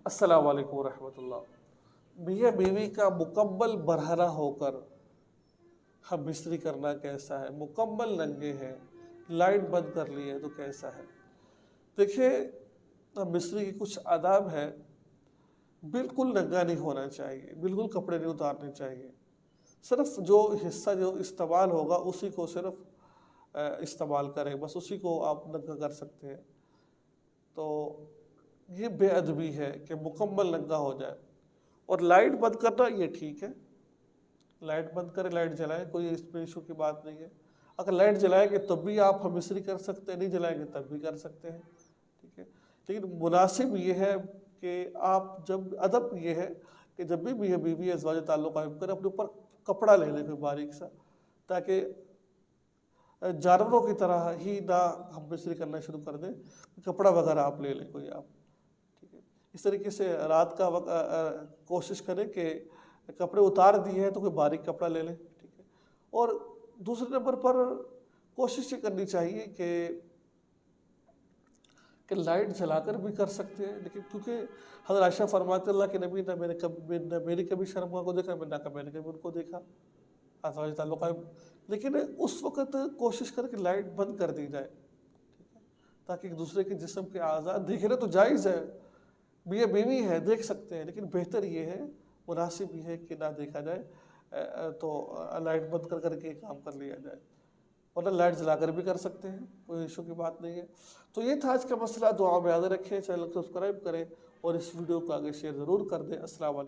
अस्सलाम वालेकुम रहमतुल्लाह। मियाँ बीवी का मुकम्मल बरहना होकर हम मिस्त्री करना कैसा है? मुकम्मल नंगे हैं, लाइट बंद कर ली है तो कैसा है? देखिए, मिस्त्री की कुछ आदाब है। बिल्कुल नंगा नहीं होना चाहिए, बिल्कुल कपड़े नहीं उतारने चाहिए। सिर्फ जो हिस्सा जो इस्तेमाल होगा उसी को सिर्फ इस्तेमाल करें, बस उसी को आप नंगा कर सकते हैं। तो ये बेअदबी है कि मुकम्मल नंगा हो जाए। और लाइट बंद करना ये ठीक है, लाइट बंद करें, लाइट जलाएं, कोई इसमें इशू की बात नहीं है। अगर लाइट जलाएंगे तब भी आप हम मिस्त्री कर सकते हैं, नहीं जलाएंगे तब भी कर सकते हैं, ठीक है। लेकिन मुनासिब ये है कि आप जब अदब ये है कि जब भी मियाँ बीवी अज़वाज ताल्लुक़ कायम करें, अपने ऊपर कपड़ा ले लें कोई बारीक सा, ताकि जानवरों की तरह ही ना हम मिस्त्री करना शुरू कर दें। कपड़ा वगैरह आप ले लें कोई आप, ठीक है। इस तरीके से रात का वक्त कोशिश करें कि कपड़े उतार दिए हैं तो कोई बारीक कपड़ा ले लें, ठीक है। और दूसरे नंबर पर कोशिश ये करनी चाहिए कि लाइट जलाकर भी कर सकते हैं, लेकिन क्योंकि हज़रत आयशा फरमाते अल्लाह के नबी न मेरी कभी शर्मा को देखा, ना मैंने कभी उनको देखा, अज़वाज ताल्लुक़ कायम। लेकिन उस वक़्त कोशिश करें कि लाइट बंद कर दी जाए, ठीक है, ताकि एक दूसरे के जिस्म के आज़ा दिखना तो जायज़ है, मियाँ बीवी है देख सकते हैं, लेकिन बेहतर ये है, मुनासिब ये है कि ना देखा जाए, तो लाइट बंद कर करके काम कर लिया जाए। वरना लाइट जलाकर भी कर सकते हैं, कोई इशू की बात नहीं है। तो ये था आज का मसला, दुआ में याद रखें, चैनल को सब्सक्राइब करें और इस वीडियो को आगे शेयर ज़रूर कर दें। अस्सलाम वालेकुम।